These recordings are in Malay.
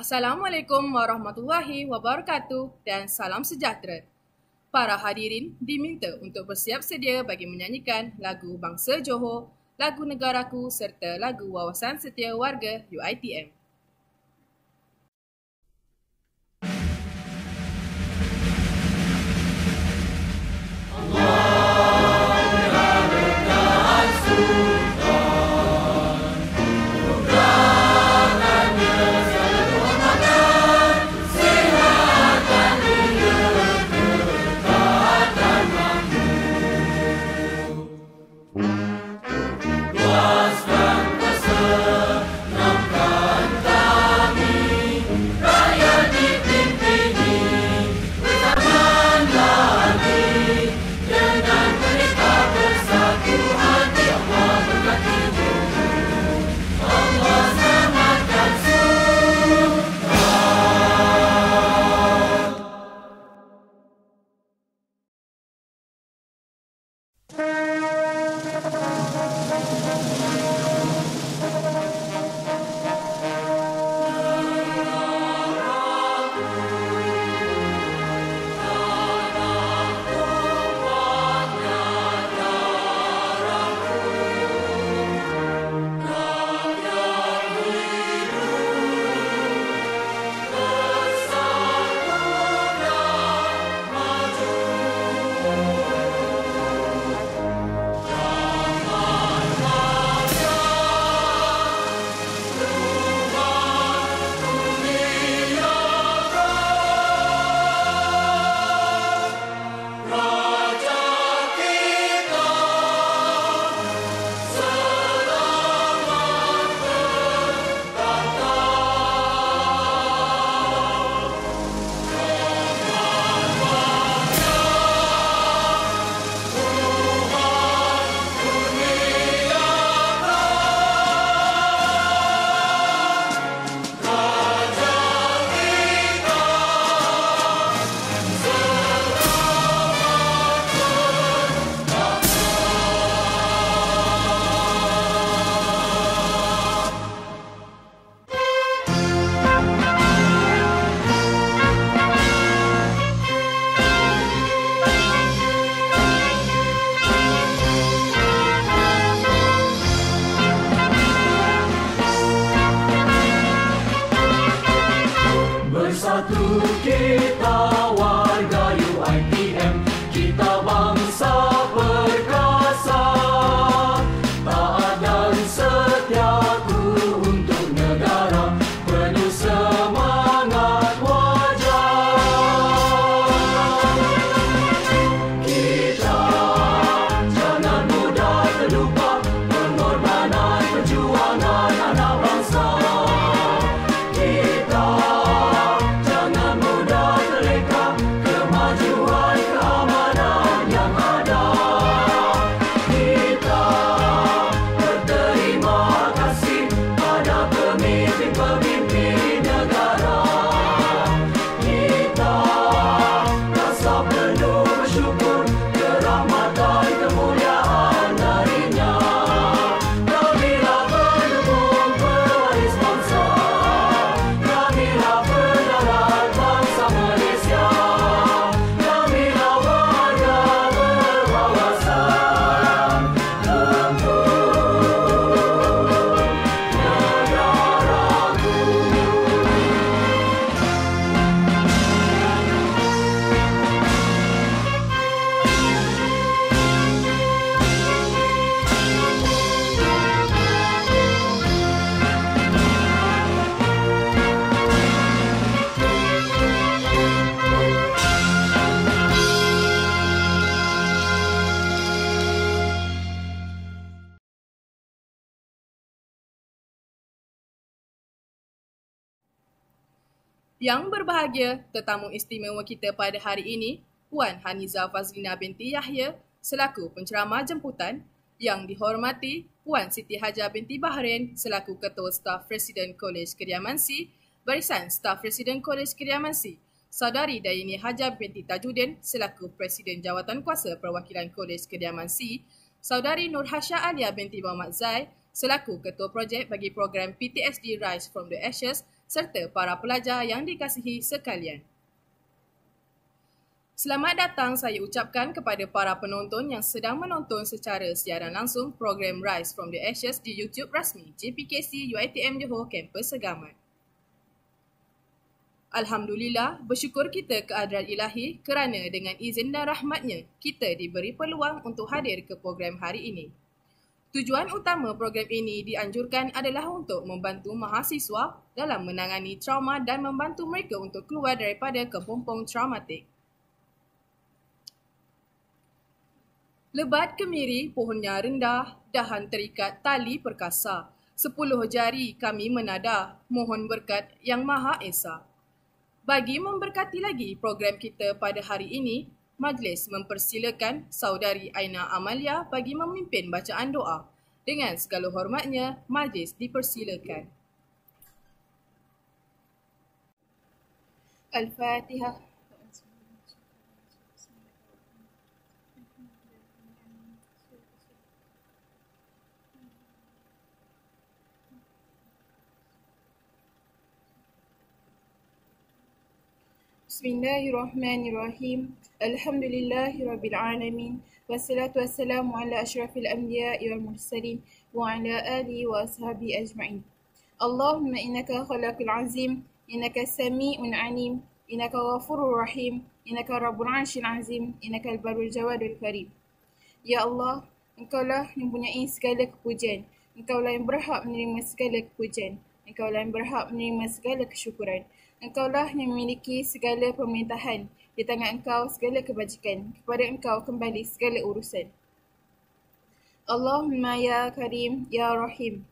Assalamualaikum warahmatullahi wabarakatuh dan salam sejahtera. Para hadirin diminta untuk bersiap sedia bagi menyanyikan lagu Bangsa Johor, lagu Negaraku serta lagu Wawasan Setia Warga UiTM. Luaskan kesenangan kita warga UiTM, kita bangsa perkasa, taat dan setiaku untuk negara, penuh semangat wajar. Kita jangan mudah terlupa pengorbanan perjuangan anak bangsa. Kita jangan mudah terleka kemajuan keamanan yang ada. Kita berterima kasih pada pemimpin-pemimpin negara. Kita rasa penuh bersyukur kerahmatan kemuliaan darinya. Kamilah pendukung pewaris bangsa, kamilah pejabat bangsa Malaysia, kamilah warga berwawasan untuk negaraku. Yang berbahagia, tetamu istimewa kita pada hari ini, Puan Haniza Fazlina binti Yahya selaku penceramah jemputan, yang dihormati Puan Siti Hajah binti Bahrain selaku Ketua Staf Presiden Kolej Kediamansi, Barisan Staf Presiden Kolej Kediamansi, Saudari Dayani Hajah binti Tajuddin selaku Presiden Jawatan Kuasa Perwakilan Kolej Kediamansi, Saudari Nur Hasha Alia binti Muhammad Zai selaku Ketua Projek bagi program PTSD Rise from the Ashes, serta para pelajar yang dikasihi sekalian. Selamat datang saya ucapkan kepada para penonton yang sedang menonton secara siaran langsung program Rise from the Ashes di YouTube rasmi JPKC UiTM Johor Kampus Segamat. Alhamdulillah, bersyukur kita ke hadrat ilahi kerana dengan izin dan rahmatnya, kita diberi peluang untuk hadir ke program hari ini. Tujuan utama program ini dianjurkan adalah untuk membantu mahasiswa dalam menangani trauma dan membantu mereka untuk keluar daripada kepompong traumatik. Lebat kemiri, pohonnya rendah, dahan terikat tali perkasa. 10 jari kami menada, mohon berkat Yang Maha Esa. Bagi memberkati lagi program kita pada hari ini, majlis mempersilakan Saudari Aina Amalia bagi memimpin bacaan doa. Dengan segala hormatnya, majlis dipersilakan. Al-Fatihah. Bismillahirrahmanirrahim. Alhamdulillahirabbil alamin. Wassalatu wassalamu ala asyrafil anbiya'i wal mursalin wa ala alihi wa ashabihi ajma'in. Allahumma innaka khalaqul azim, innaka sami'un alim, innaka ghafurur rahim, innaka rabbul arsyil azim, innaka al-barrul jawadul karim. Ya Allah, Engkaulah yang mempunyai segala kepujian. Engkaulah yang berhak menerima segala kepujian. Engkaulah yang berhak menerima segala kesyukuran. Engkaulah yang memiliki segala pemerintahan. Di tangan Engkau segala kebajikan. Kepada Engkau kembali segala urusan. Allahumma ya Karim, ya Rahim.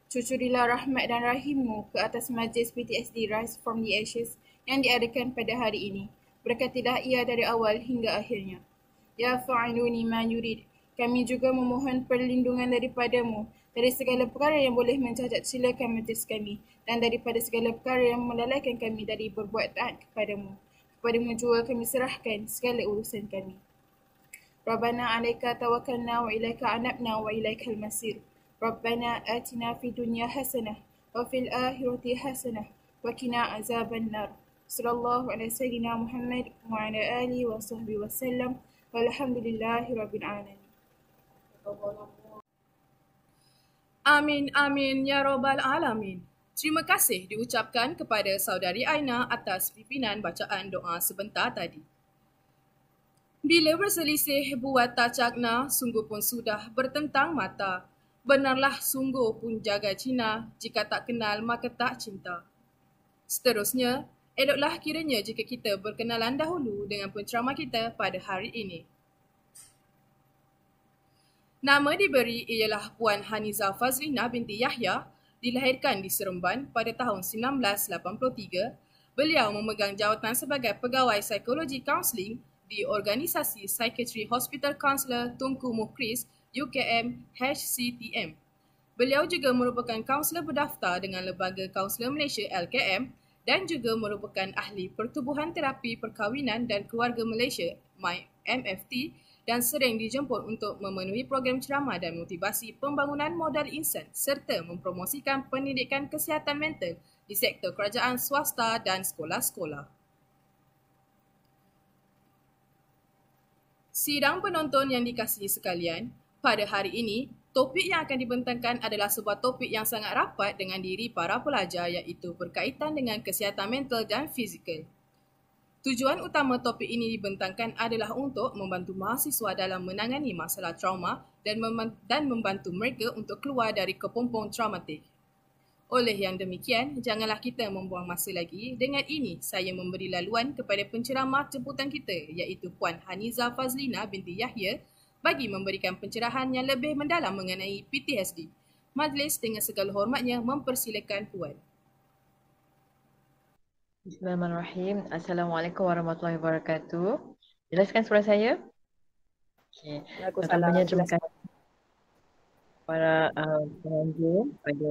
Cucurilah rahmat dan rahimmu ke atas majlis PTSD Rise from the Ashes yang diadakan pada hari ini. Berkatilah ia dari awal hingga akhirnya. Ya fa'iluni ma yurid. Kami juga memohon perlindungan daripadamu dari segala perkara yang boleh mencacat celakan majlis kami dan daripada segala perkara yang melalaikan kami dari berbuat taat kepadamu. Kepadamu juga kami serahkan segala urusan kami. Rabbana alaika tawakkalna wa ilaika anabna wa ilaikal masir. Rabbana atina fid dunya hasanah wa fil akhirati hasanah wa qina azaban nar. Sallallahu ala sayyidina Muhammad wa ala alihi wa sahbihi wasallam. Walhamdulillahi rabbil alamin. Amin, amin, ya Rabbal Alamin. Terima kasih diucapkan kepada saudari Aina atas pimpinan bacaan doa sebentar tadi. Bila berselisih buat tak cakna, sungguh pun sudah bertentang mata. Benarlah sungguh pun jaga Cina, jika tak kenal maka tak cinta. Seterusnya, eloklah kiranya jika kita berkenalan dahulu dengan penceramah kita pada hari ini. Nama diberi ialah Puan Haniza Fazlina binti Yahya, dilahirkan di Seremban pada tahun 1983. Beliau memegang jawatan sebagai pegawai psikologi kaunseling di organisasi Psychiatry Hospital Counsellor Tunku Mukhris UKM HCTM. Beliau juga merupakan kaunselor berdaftar dengan Lembaga Kaunselor Malaysia LKM dan juga merupakan ahli pertubuhan terapi perkahwinan dan keluarga Malaysia MFT dan sering dijemput untuk memenuhi program ceramah dan motivasi pembangunan modal insan serta mempromosikan pendidikan kesihatan mental di sektor kerajaan swasta dan sekolah-sekolah. Sidang penonton yang dikasihi sekalian, pada hari ini, topik yang akan dibentangkan adalah sebuah topik yang sangat rapat dengan diri para pelajar iaitu berkaitan dengan kesihatan mental dan fizikal. Tujuan utama topik ini dibentangkan adalah untuk membantu mahasiswa dalam menangani masalah trauma dan membantu mereka untuk keluar dari kepompong traumatik. Oleh yang demikian, janganlah kita membuang masa lagi. Dengan ini, saya memberi laluan kepada penceramah jemputan kita iaitu Puan Haniza Fazlina binti Yahya bagi memberikan pencerahan yang lebih mendalam mengenai PTSD. Majlis dengan segala hormatnya mempersilakan Puan. Bismillahirrahmanirrahim. Assalamualaikum warahmatullahi wabarakatuh. Jelaskan suara saya? Okey. Pertamanya terima kasih para pengunjung pada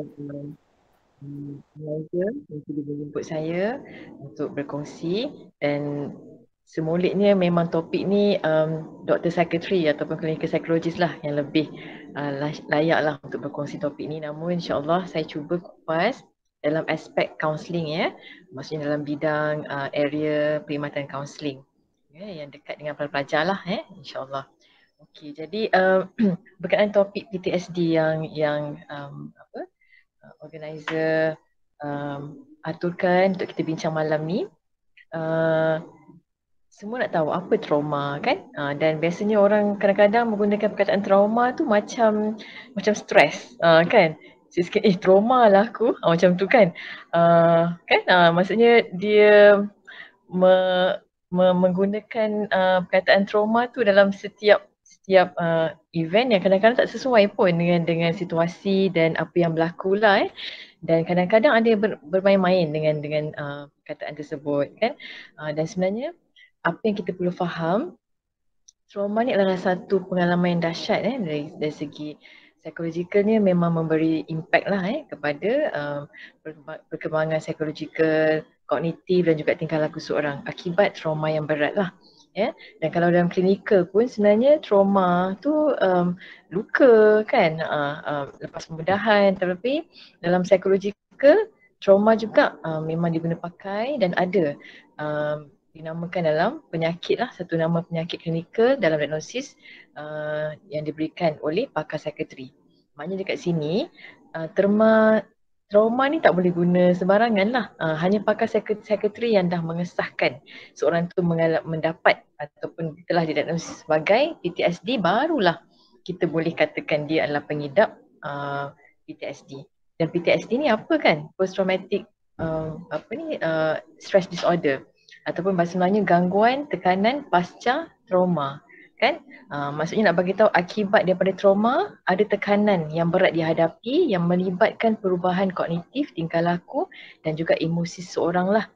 pengajar yang sudah menjemput saya untuk berkongsi, dan semulitnya memang topik ni doktor psikiatri ataupun klinikal psikologis lah yang lebih layak lah untuk berkongsi topik ni. Namun insyaAllah saya cuba kupas dalam aspek kaunseling, ya, maksudnya dalam bidang area perkhidmatan kaunseling, ya, yang dekat dengan para pelajar lah, insyaAllah. Okey, jadi berkaitan topik PTSD yang organizer aturkan untuk kita bincang malam ni. Semua nak tahu apa trauma, kan? Dan biasanya orang kadang-kadang menggunakan perkataan trauma tu macam stres, kan? Sikit trauma lah aku, macam tu kan? Kan? Maksudnya dia menggunakan perkataan trauma tu dalam setiap event yang kadang-kadang tak sesuai pun dengan situasi dan apa yang berlaku lah, dan kadang-kadang ada yang bermain-main dengan perkataan tersebut, kan. Dan sebenarnya apa yang kita perlu faham, trauma ni adalah satu pengalaman yang dahsyat, dari segi psikologikalnya memang memberi impact lah kepada perkembangan psikologikal, kognitif dan juga tingkah laku seorang akibat trauma yang berat lah. Ya, dan kalau dalam klinikal pun sebenarnya trauma tu luka, kan, lepas pembedahan, tetapi dalam psikologikal trauma juga memang diguna pakai dan ada dinamakan dalam penyakit lah, satu nama penyakit klinikal dalam diagnosis yang diberikan oleh pakar psikiatri. Maknanya dekat sini terma trauma ni tak boleh guna sembarangan lah. Hanya pakar psikiatri yang dah mengesahkan seorang tu mendapat ataupun telah didiagnosis sebagai PTSD, barulah kita boleh katakan dia adalah pengidap PTSD. Dan PTSD ni apa, kan? Post traumatic stress disorder, ataupun bahasa Melayunya gangguan tekanan pasca trauma, kan? Maksudnya nak bagi tahu akibat daripada trauma ada tekanan yang berat dihadapi yang melibatkan perubahan kognitif, tingkah laku dan juga emosi seorang lah.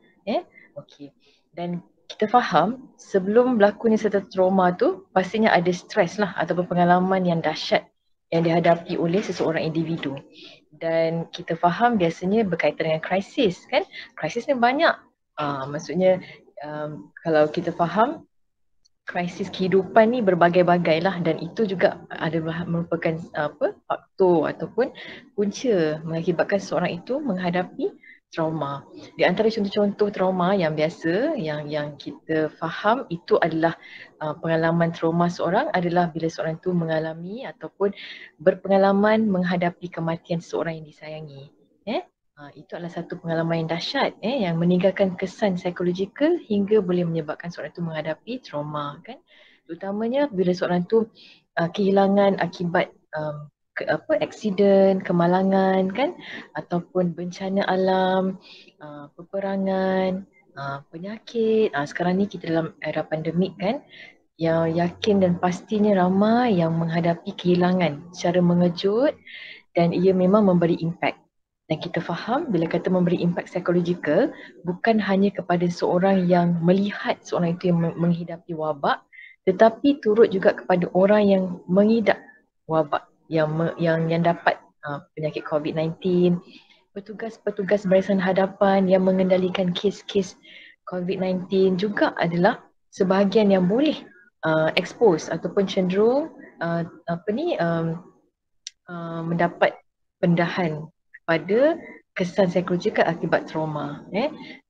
Okey. Dan kita faham sebelum berlakunya serta trauma tu pastinya ada stres lah ataupun pengalaman yang dahsyat yang dihadapi oleh seseorang individu. Dan kita faham biasanya berkaitan dengan krisis, kan? Krisis ni banyak. Maksudnya kalau kita faham krisis kehidupan ni berbagai-bagai lah, dan itu juga adalah merupakan faktor ataupun punca mengakibatkan seorang itu menghadapi trauma. Di antara contoh-contoh trauma yang biasa yang kita faham itu adalah pengalaman trauma seorang adalah bila seorang itu mengalami ataupun berpengalaman menghadapi kematian seorang yang disayangi. Itu adalah satu pengalaman yang dahsyat yang meninggalkan kesan psikologikal hingga boleh menyebabkan seorang itu menghadapi trauma kan. Terutamanya bila seorang itu kehilangan akibat aksiden, kemalangan kan, ataupun bencana alam, peperangan, penyakit. Sekarang ni kita dalam era pandemik kan, yang yakin dan pastinya ramai yang menghadapi kehilangan secara mengejut dan ia memang memberi impak. Dan kita faham bila kata memberi impak psikologikal bukan hanya kepada seorang yang melihat seorang itu yang menghidapi wabak, tetapi turut juga kepada orang yang mengidap wabak yang dapat penyakit COVID-19, petugas-petugas barisan hadapan yang mengendalikan kes-kes COVID-19 juga adalah sebahagian yang boleh expose ataupun cenderung mendapat pendahan pada kesan psikologikal akibat trauma.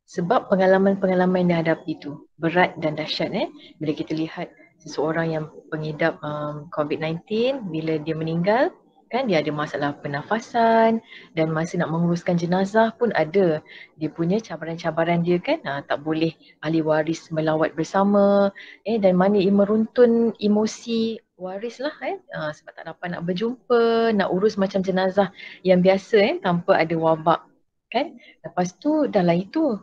Sebab pengalaman-pengalaman yang dihadapi itu berat dan dahsyat. Bila kita lihat seseorang yang pengidap COVID-19, bila dia meninggal, kan dia ada masalah pernafasan dan masa nak menguruskan jenazah pun ada dia punya cabaran-cabaran dia kan, tak boleh ahli waris melawat bersama dan mana ia meruntun emosi waris lah sebab tak dapat nak berjumpa, nak urus macam jenazah yang biasa tanpa ada wabak kan. Lepas tu dah lah itu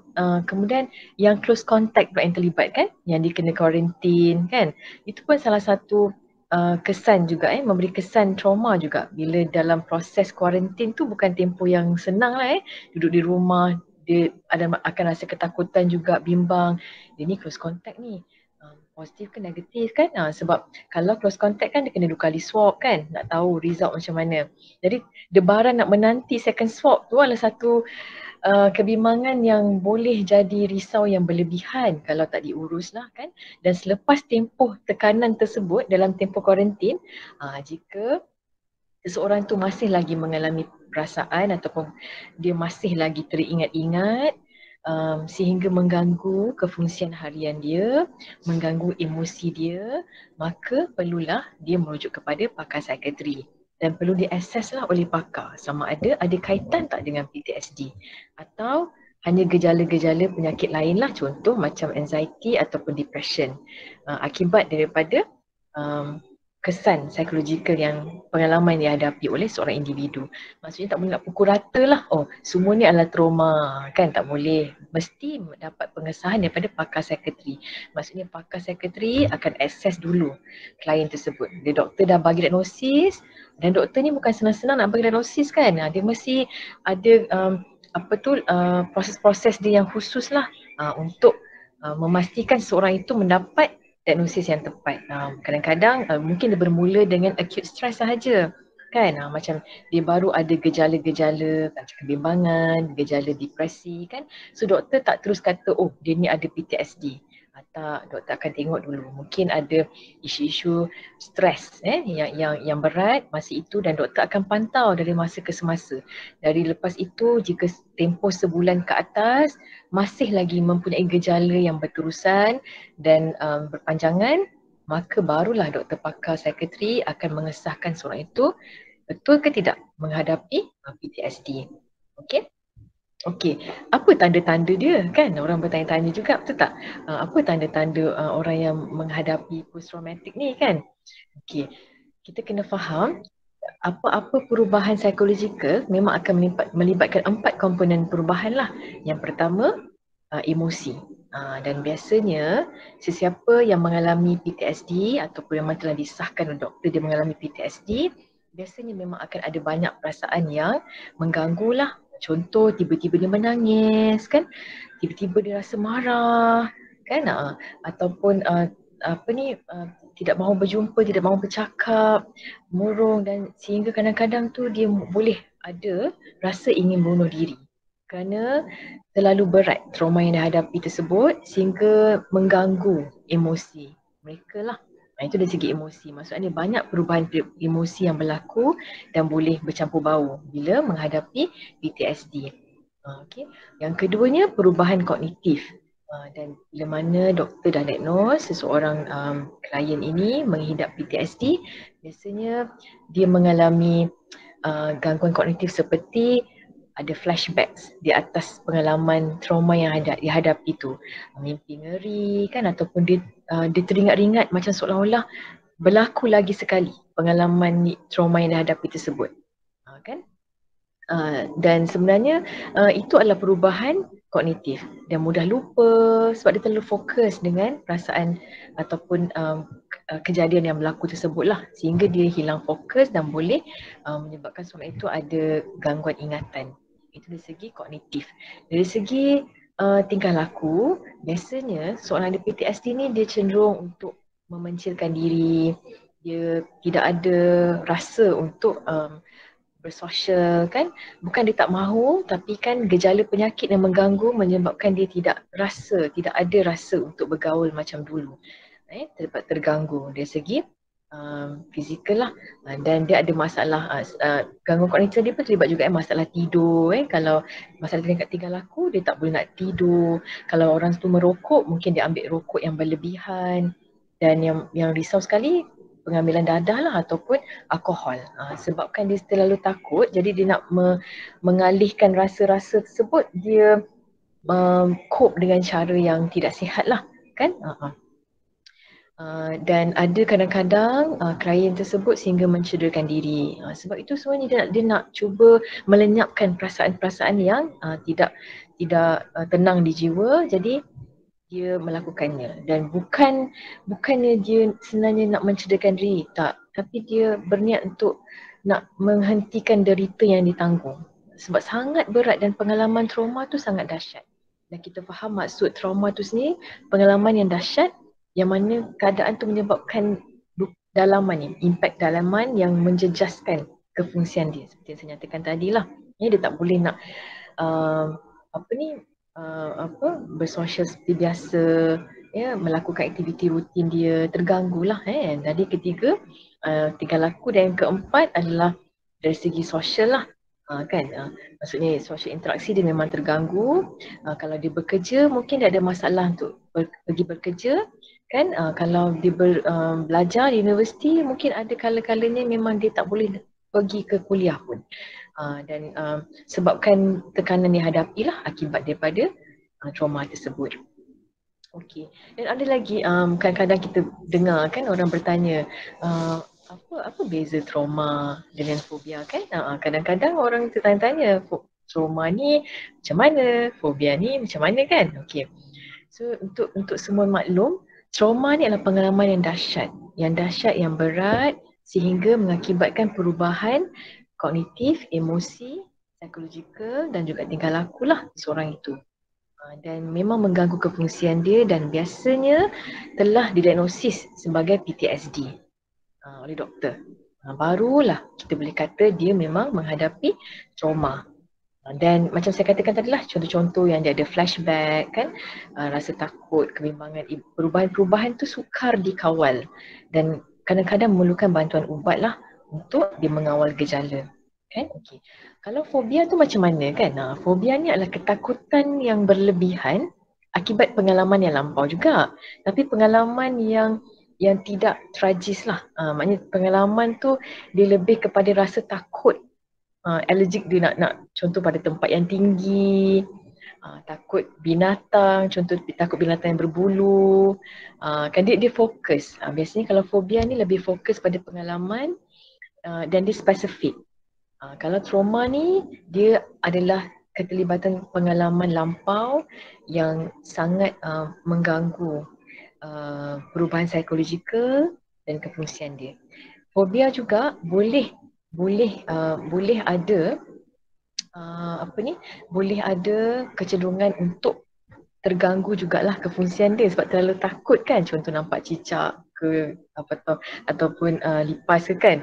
kemudian yang close contact pula yang terlibat kan, yang dia kena quarantine kan, itu pun salah satu kesan juga memberi kesan trauma juga bila dalam proses kuarantin tu bukan tempoh yang senang lah duduk di rumah, dia akan rasa ketakutan juga, bimbang, dia ni close contact ni positif ke negatif kan, sebab kalau close contact kan dia kena 2 kali swab kan, nak tahu result macam mana. Jadi debaran nak menanti second swab tu adalah satu kebimbangan yang boleh jadi risau yang berlebihan kalau tak diurus lah kan. Dan selepas tempoh tekanan tersebut dalam tempoh kuarantin, jika seseorang tu masih lagi mengalami perasaan ataupun dia masih lagi teringat-ingat sehingga mengganggu kefungsian harian dia, mengganggu emosi dia, maka perlulah dia merujuk kepada pakar psikiatri. Dan perlu diakses lah oleh pakar sama ada kaitan tak dengan PTSD atau hanya gejala-gejala penyakit lain lah, contoh macam anxiety ataupun depression akibat daripada kesan psikologikal yang pengalaman yang dihadapi oleh seorang individu. Maksudnya tak boleh nak pukul rata lah, semua ni adalah trauma kan, tak boleh. Mesti dapat pengesahan daripada pakar psikiatri. Maksudnya pakar psikiatri akan akses dulu klien tersebut. Dia doktor dah bagi diagnosis dan doktor ni bukan senang-senang nak bagi diagnosis kan. Dia mesti ada proses-proses dia yang khusus lah untuk memastikan seorang itu mendapat diagnosis yang tepat. Kadang-kadang mungkin dia bermula dengan acute stress sahaja kan, macam dia baru ada gejala-gejala macam kebimbangan, gejala depresi kan. So doktor tak terus kata dia ni ada PTSD. Tak, doktor akan tengok dulu. Mungkin ada isu-isu stres yang berat masa itu dan doktor akan pantau dari masa ke semasa. Dari lepas itu jika tempoh sebulan ke atas masih lagi mempunyai gejala yang berterusan dan berpanjangan, maka barulah doktor pakar psikiatri akan mengesahkan seorang itu betul ke tidak menghadapi PTSD. Okey, apa tanda-tanda dia kan? Orang bertanya-tanya juga, betul tak? Apa tanda-tanda orang yang menghadapi post-traumatic ni kan? Okey, kita kena faham apa-apa perubahan psikologikal memang akan melibatkan 4 komponen perubahan lah. Yang pertama, emosi. Dan biasanya sesiapa yang mengalami PTSD ataupun yang telah disahkan oleh doktor dia mengalami PTSD, biasanya memang akan ada banyak perasaan yang mengganggu lah. Contoh tiba-tiba dia menangis kan, tiba-tiba dia rasa marah kan, ataupun tidak mahu berjumpa, tidak mahu bercakap, murung, dan sehingga kadang-kadang tu dia boleh ada rasa ingin bunuh diri kerana terlalu berat trauma yang dihadapi tersebut sehingga mengganggu emosi mereka lah. Itu dari segi emosi. Maksudnya banyak perubahan emosi yang berlaku dan boleh bercampur bau bila menghadapi PTSD. Yang keduanya perubahan kognitif. Dan bila mana doktor dah diagnose seseorang klien ini menghidap PTSD, biasanya dia mengalami gangguan kognitif seperti ada flashbacks di atas pengalaman trauma yang dihadapi tu. Mimpi ngeri kan, ataupun dia teringat-ingat macam seolah-olah berlaku lagi sekali pengalaman trauma yang dihadapi tersebut. Kan? Dan sebenarnya itu adalah perubahan kognitif. Dia mudah lupa sebab dia terlalu fokus dengan perasaan ataupun kejadian yang berlaku tersebut lah, sehingga dia hilang fokus dan boleh menyebabkan seorang itu ada gangguan ingatan. Itu dari segi kognitif. Dari segi tingkah laku, biasanya seorang ada PTSD ni dia cenderung untuk memencilkan diri, dia tidak ada rasa untuk bersosial kan, bukan dia tak mahu, tapi kan gejala penyakit yang mengganggu menyebabkan dia tidak ada rasa untuk bergaul macam dulu. Terdapat terganggu dari segi fizikal lah, dan dia ada masalah gangguan kognitif dia pun terlibat juga masalah tidur. Kalau masalah tingkah laku, dia tak boleh nak tidur. Kalau orang tu merokok, mungkin dia ambil rokok yang berlebihan, dan yang risau sekali pengambilan dadah lah ataupun alkohol. Sebabkan dia terlalu takut, jadi dia nak mengalihkan rasa-rasa tersebut, dia cope dengan cara yang tidak sihat lah kan. Dan ada kadang-kadang klien tersebut sehingga mencederakan diri. Sebab itu sebenarnya dia nak cuba melenyapkan perasaan-perasaan yang tidak tenang di jiwa, jadi dia melakukannya. Dan bukannya dia sebenarnya nak mencederakan diri, tak, tapi dia berniat untuk nak menghentikan derita yang ditanggung. Sebab sangat berat dan pengalaman trauma tu sangat dahsyat. Dan kita faham maksud trauma tu sendiri, pengalaman yang dahsyat yang mana keadaan tu menyebabkan dalaman ni, impak dalaman yang menjejaskan kefungsian dia. Seperti yang saya nyatakan tadi lah. Dia tak boleh nak bersosial seperti biasa, melakukan aktiviti rutin dia, terganggu lah. Jadi ketiga, tingkah laku, dan yang keempat adalah dari segi sosial lah. Maksudnya sosial interaksi dia memang terganggu. Kalau dia bekerja, mungkin dia ada masalah untuk pergi bekerja kan. Kalau dia belajar di universiti, mungkin ada kala-kalanya memang dia tak boleh pergi ke kuliah pun. Dan sebabkan tekanan yang hadapilah akibat daripada trauma tersebut. Okey. Dan ada lagi kadang-kadang kita dengar kan orang bertanya apa beza trauma dengan fobia kan? Kadang-kadang orang tertanya-tanya, trauma ni macam mana, fobia ni macam mana kan? Okey. So untuk semua maklum, trauma ni adalah pengalaman yang dahsyat, yang berat, sehingga mengakibatkan perubahan kognitif, emosi, psikologikal dan juga tingkah laku lah seorang itu. Dan memang mengganggu kefungsian dia, dan biasanya telah didiagnosis sebagai PTSD oleh doktor. Barulah kita boleh kata dia memang menghadapi trauma. Dan macam saya katakan tadi lah, contoh-contoh yang dia ada flashback kan, rasa takut, kebimbangan, perubahan-perubahan tu sukar dikawal, dan kadang-kadang memerlukan bantuan ubat lah untuk dia mengawal gejala kan. Okey. Kalau fobia tu macam mana kan? Fobia ni adalah ketakutan yang berlebihan akibat pengalaman yang lampau juga, tapi pengalaman yang tidak tragis lah. Maknanya pengalaman tu dia lebih kepada rasa takut, allergic, dia nak contoh pada tempat yang tinggi, takut binatang, contoh takut binatang yang berbulu, kan dia fokus. Biasanya kalau fobia ni lebih fokus pada pengalaman dan dia spesifik. Kalau trauma ni dia adalah keterlibatan pengalaman lampau yang sangat mengganggu perubahan psikologikal dan kefungsian dia. Fobia juga boleh ada boleh ada kecenderungan untuk terganggu jugalah kefungsian dia sebab terlalu takut kan, contoh nampak cicak ke ataupun lipas ke kan,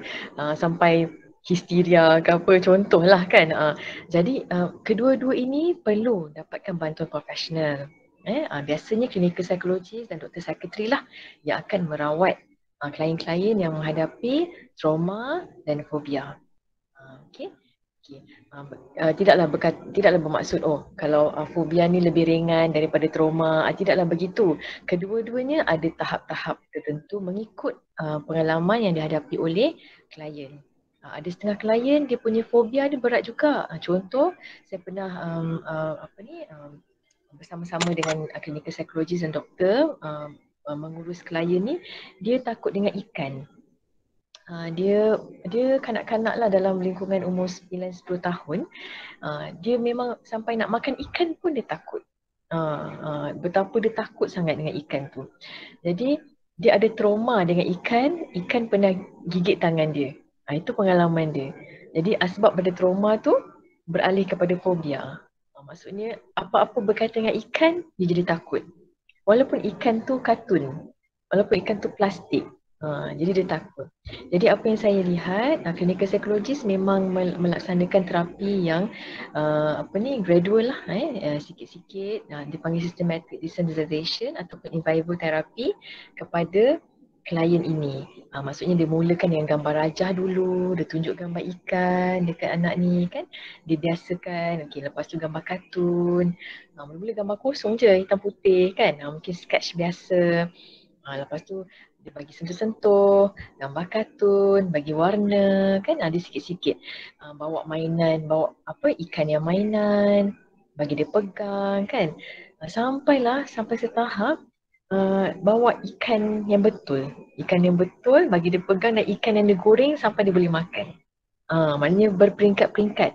sampai histeria ke apa, contohlah kan. Jadi kedua-dua ini perlu dapatkan bantuan profesional. Biasanya klinikal psikologis dan doktor psikiatri lah yang akan merawat klien-klien yang menghadapi trauma dan fobia. Okey. Tidaklah bermaksud kalau fobia ni lebih ringan daripada trauma, tidaklah begitu. Kedua-duanya ada tahap-tahap tertentu mengikut pengalaman yang dihadapi oleh klien. Ada setengah klien dia punya fobia dia berat juga. Contoh saya pernah bersama-sama dengan clinical psychologist dan doktor mengurus klien ni, dia takut dengan ikan. Dia kanak-kanak lah dalam lingkungan umur 9-10 tahun. Dia memang sampai nak makan ikan pun dia takut. Betapa dia takut sangat dengan ikan tu. Jadi dia ada trauma dengan ikan pernah gigit tangan dia. Itu pengalaman dia. Jadi sebab pada trauma tu beralih kepada fobia. Maksudnya apa-apa berkaitan dengan ikan dia jadi takut. Walaupun ikan tu kartun, walaupun ikan tu plastik. Jadi dia takut. Jadi apa yang saya lihat, clinical psychologist memang melaksanakan terapi yang gradual lah, sikit-sikit. Dipanggil systematic desensitization ataupun in vivo therapy kepada klien ini. Maksudnya dia mulakan dengan gambar rajah dulu, dia tunjuk gambar ikan dekat anak ni kan. Dia biasakan, lepas tu gambar kartun. Mula-mula gambar kosong je, hitam putih kan. Mungkin sketch biasa. Lepas tu dia bagi sentuh-sentuh, gambar kartun, bagi warna kan, ada sikit-sikit. Bawa mainan, bawa ikan yang mainan, bagi dia pegang kan. Sampai setahap bawa ikan yang betul. Ikan yang betul bagi dia pegang dan ikan yang dia goreng sampai dia boleh makan. Maknanya berperingkat-peringkat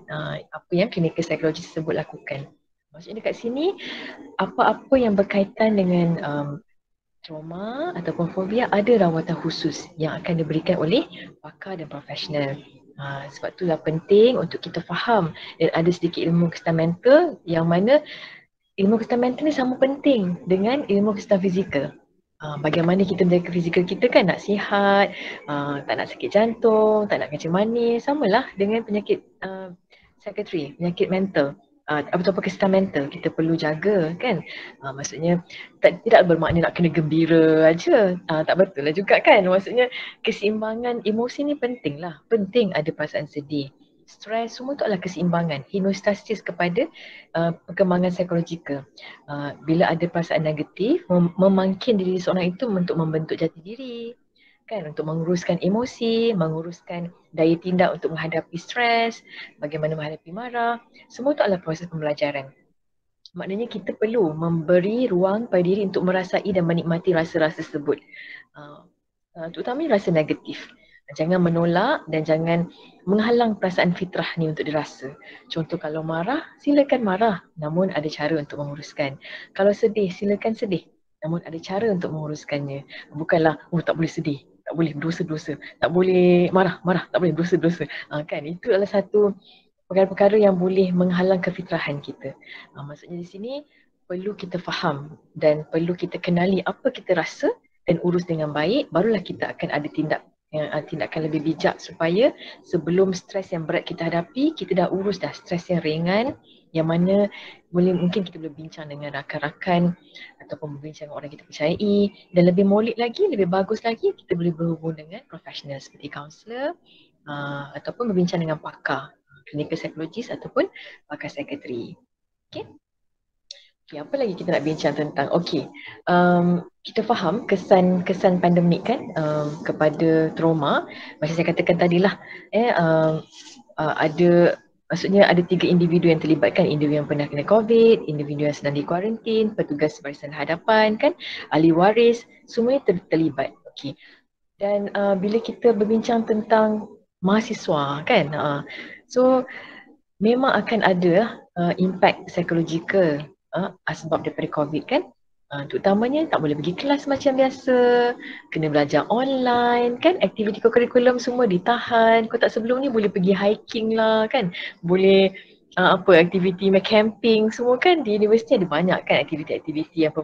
apa yang clinical psychologist sebut lakukan. Maksudnya dekat sini apa-apa yang berkaitan dengan trauma ataupun fobia ada rawatan khusus yang akan diberikan oleh pakar dan profesional. Sebab itulah penting untuk kita faham dan ada sedikit ilmu kesihatan mental yang mana ilmu kesihatan mental ni sama penting dengan ilmu kesihatan fizikal. Bagaimana kita menjaga fizikal kita kan, nak sihat, tak nak sakit jantung, tak nak kencing manis, samalah dengan penyakit psikiatri, penyakit mental. Apa-apa kesihatan mental kita perlu jaga kan. Maksudnya tidak bermakna nak kena gembira aja. Tak betul lah juga kan. Maksudnya keseimbangan emosi ni penting lah. Penting ada perasaan sedih, stres, semua tu adalah keseimbangan, homeostasis kepada perkembangan psikologikal. Bila ada perasaan negatif, memangkin diri seorang itu untuk membentuk jati diri kan, untuk menguruskan emosi, menguruskan daya tindak untuk menghadapi stres, bagaimana menghadapi marah. Semua itu adalah proses pembelajaran. Maknanya kita perlu memberi ruang pada diri untuk merasai dan menikmati rasa-rasa tersebut. Terutamanya rasa negatif. Jangan menolak dan jangan menghalang perasaan fitrah ni untuk dirasa. Contoh kalau marah, silakan marah, namun ada cara untuk menguruskan. Kalau sedih, silakan sedih, namun ada cara untuk menguruskannya. Bukanlah, tak boleh sedih, tak boleh berdosa-dosa, tak boleh marah, tak boleh berdosa-dosa. Kan, itu adalah satu perkara-perkara yang boleh menghalang kefitrahan kita. Maksudnya di sini perlu kita faham dan perlu kita kenali apa kita rasa dan urus dengan baik, barulah kita akan ada tindakan lebih bijak supaya sebelum stres yang berat kita hadapi, kita dah urus dah stres yang ringan yang mana mungkin kita boleh bincang dengan rakan-rakan ataupun berbincang dengan orang kita percayai, dan lebih molek lagi, lebih bagus lagi kita boleh berhubung dengan profesional seperti kaunselor ataupun berbincang dengan pakar clinical psychologist ataupun pakar psikiatri. Okay, apa lagi kita nak bincang tentang? Kita faham kesan pandemik kan kepada trauma. Macam saya katakan tadilah, maksudnya ada 3 individu yang terlibatkan. Individu yang pernah kena COVID, individu yang sedang dikuarantin, petugas barisan hadapan kan, ahli waris, semuanya terlibat. Okay. Dan bila kita berbincang tentang mahasiswa kan, so memang akan ada impact psikologikal sebab daripada COVID kan. Terutamanya tak boleh pergi kelas macam biasa, kena belajar online kan, aktiviti kurikulum semua ditahan. Kau tak sebelum ni boleh pergi hiking lah kan, boleh aktiviti camping semua kan. Di universiti ada banyak kan aktiviti-aktiviti yang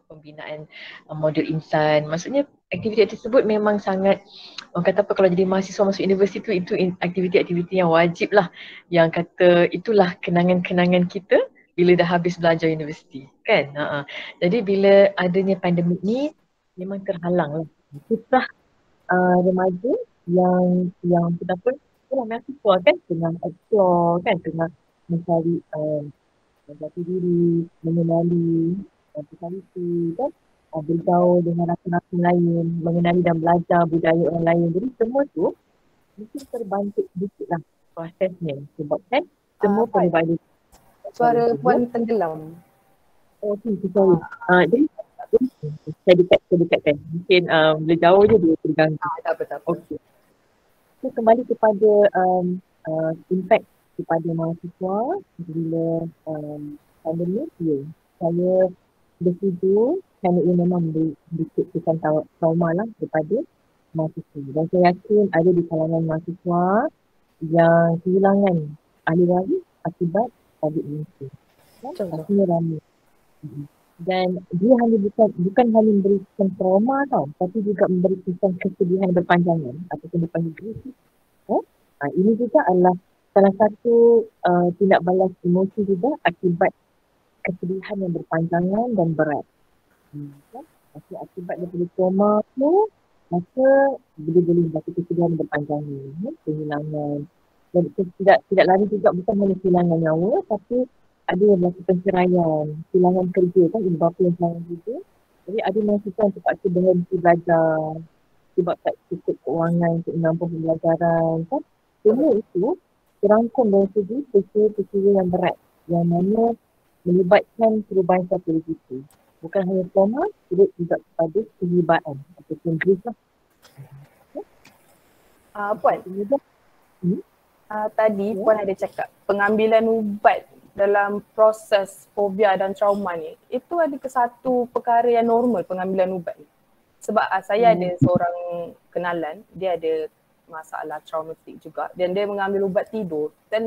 pembinaan model insan. Maksudnya aktiviti tersebut memang sangat, orang kata apa, kalau jadi mahasiswa masuk universiti tu, itu aktiviti-aktiviti yang wajib lah, yang kata itulah kenangan-kenangan kita bila dah habis belajar universiti kan. Jadi bila adanya pandemik ni memang terhalang lah fitrah remaja yang kenapa mahasiswa kan tengah explore kan, tengah mencari jati diri, mengenali personality kan, bergaul dengan rakan-rakan lain, mengenali dan belajar budaya orang lain. Jadi semua tu mungkin terbantu sedikit lah prosesnya sebab kan semua Puan, provider suara Puan tenggelam. okay, sorry. Jadi saya dekatkan. Mungkin bila jauh je dia terganggu. Tak apa. Okey. So kembali kepada impact kepada mahasiswa bila pandemik, saya bersetuju kerana ia memang menciptakan trauma lah kepada mahasiswa. Dan saya yakin ada di kalangan mahasiswa yang kehilangan ahli waris akibat COVID-19. Pastinya ramai. Dan dia hanya bukan hanya memberikan trauma tau, tapi juga memberikan kesedihan berpanjangan ataupun dipanggil krisis. Ini juga adalah salah satu tindak balas emosi juga akibat kesedihan yang berpanjangan dan berat. Maka akibat daripada trauma tu, maka boleh berlaku kesedihan berpanjangan, kehilangan. Dan tidak lari juga bukan hanya kehilangan nyawa, tapi ada yang berlaku penceraian, kehilangan kerja kan, ibu bapa yang kehilangan kerja. Jadi ada mahasiswa yang terpaksa berhenti belajar sebab tak cukup keuangan untuk menampung pembelajaran kan. Semua itu terangkum dari segi peristiwa yang berat yang mana melibatkan perubahan psikologi itu. Bukan hanya trauma, juga kepada kehibaan ataupun grief lah. Puan, tadi Puan ada cakap pengambilan ubat dalam proses fobia dan trauma ni, itu ada ke satu perkara yang normal pengambilan ubat ni? Sebab saya ada seorang kenalan, dia ada masalah traumatik juga dan dia mengambil ubat tidur dan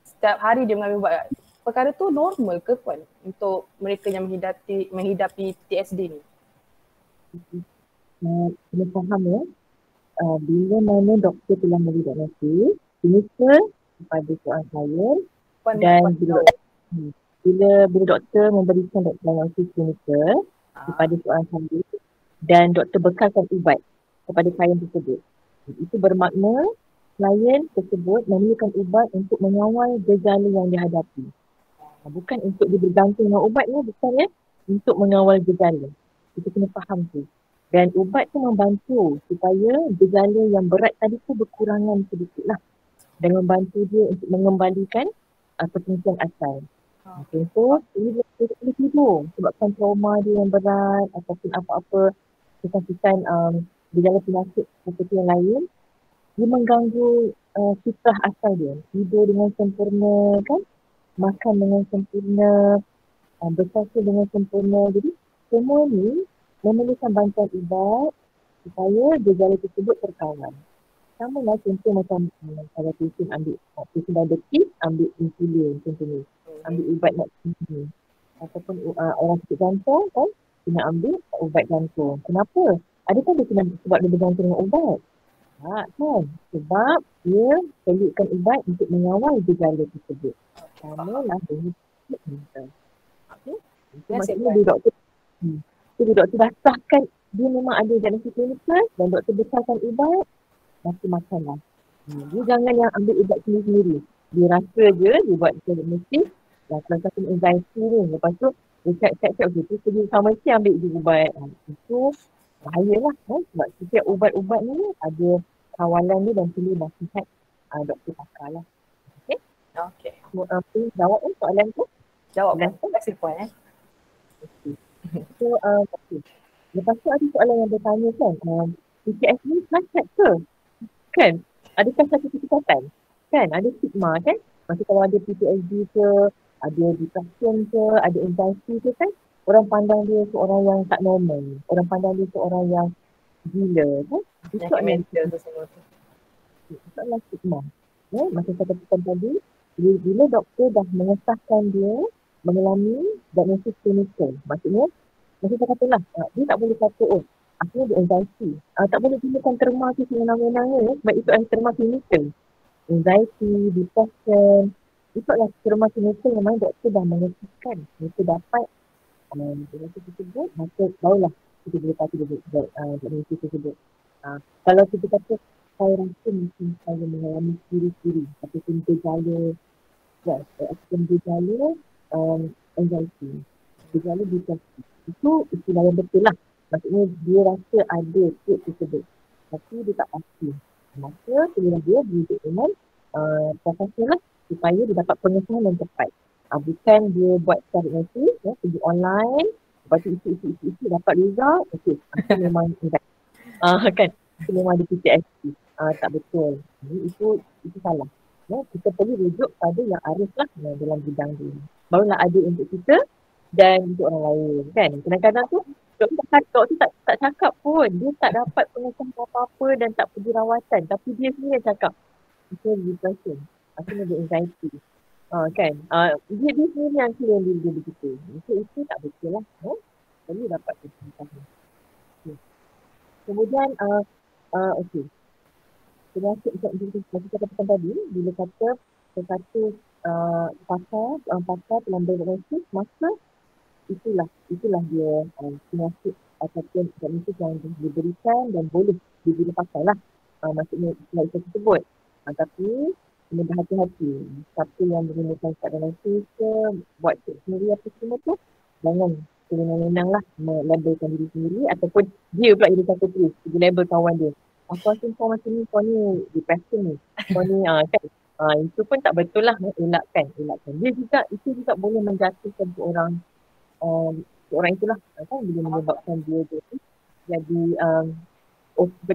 setiap hari dia mengambil ubat. Perkara tu normal ke Puan untuk mereka yang menghidapi PTSD ni? Kena faham ya, bila mana doktor telah memberi diagnosis klinikal kepada seorang klien dan bila doktor memberikan diagnosis klinikal kepada seorang klien dan doktor bekalkan ubat kepada klien tersebut, itu bermakna klien tersebut memerlukan ubat untuk mengawal gejala yang dihadapi. Bukan untuk dia bergantung dengan ubat ni, bukan ya, untuk mengawal gejala. Kita kena faham tu. Dan ubat tu membantu supaya gejala yang berat tadi tu berkurangan sedikit lah. Dan membantu dia untuk mengembalikan kefungsian asal. Contoh, dia boleh tidur sebabkan trauma dia yang berat ataupun apa-apa kesakitan gejala penyakit seperti yang lain. Dia mengganggu fitrah asal dia. Tidur dengan sempurna kan, makan dengan sempurna, bersatu dengan sempurna. Jadi semua ni memerlukan bantuan ubat supaya gejala tersebut terkawal. Sama lah contoh macam kalau patient diabetes, ambil insulin contohnya, ambil ubat nak tinggi. Ataupun orang sakit jantung kan, kena ambil ubat jantung. Kenapa? Adakah dia kena sebab dia bergantung dengan ubat? Tak kan? Sebab dia perlukan ubat untuk mengawal gejala tersebut. Sama lah dengan mental. Okay? Maksudnya dia doktor dah sahkan dia memang ada diagnosis klinikal dan doktor besarkan ubat, mesti makanlah. Dia jangan yang ambil ubat sendiri-sendiri. Dia rasa je, dia buat diagnosis, dan satu anxiety ni. Lepas tu, dia cek-cek tu, pergi pharmacy ambil je ubat. Itu bahayalah kan? Sebab setiap ubat-ubat ni ada kawalan dia dan perlu nasihat doktor pakar lah. Okay? Okay. Jawab soalan tu? Jawab. Terima kasih Puan. Okay. So, lepas tu ada soalan yang bertanya kan, PTSD ni nasihat ke? Kan? Adakah satu kesempatan? Kan? Ada stigma kan? Macam kalau ada PTSD ke, ada depression ke, ada anxiety ke kan? Orang pandang dia seorang yang tak normal. Orang pandang dia seorang yang gila kan? Itu adalah stigma. Macam saya katakan tadi, bila doktor dah mengesahkan dia mengalami diagnosis klinikal, maksudnya macam saya katalah, dia tak boleh kata akhirnya dia anxiety. Tak boleh gunakan terma tu senang-senang sebab itu adalah terma klinikal. Anxiety, depression, itu adalah terma klinikal yang mana doktor dah mengesahkan. Mereka dapat diagnosis tersebut, maka barulah kita boleh kata diagnosis tersebut. Kalau kita kata saya rasa mungkin saya mengalami ciri-ciri ataupun gejala anxiety, gejala depresi. Itu istilah yang betul lah. Maksudnya dia rasa ada trait tersebut. Tapi dia tak pasti. Maka sebenarnya dia dirujuk dengan profesional lah supaya dia dapat pengesahan yang tepat. Bukan dia buat secara notis, pergi online, lepas tu isi dapat result, okey, itu memang kan, itu memang ada PTSD. Tak betul. Jadi itu salah. Kita perlu rujuk pada yang arif lah dalam bidang dia. Barulah ada untuk kita dan untuk orang lain kan. Kadang-kadang tu doktor tu tak cakap pun. Dia tak dapat pengesahan apa-apa dan tak pergi rawatan. Tapi dia sendiri yang cakap. Itu depression. Itu ada anxiety. Kan. Dia sendiri yang kira dia begitu. Itu tak betul lah. Perlu dapat pengesahan. Kemudian okey. Penyakit macam katakan tadi, bila kata satu pakar pelambang diagnosis, maka itulah dia penyakit ataupun diagnosis yang diberikan dan boleh diberi pakai lah. Maksudnya istilah tersebut. Tapi kena berhati-hati. Siapa yang menggunakan diagnosis ke, buat cek sendiri apa semua tu, jangan senang-senang lah melabelkan diri sendiri ataupun dia pula jadi psikiatris, dia label kawan dia. Aku rasa kau macam ni, kau ni depression ni. Kau ni kan. Itu pun tak betul lah. Elakkan. Itu juga boleh menjatuhkan seorang itulah kan, bila menyebabkan dia jadi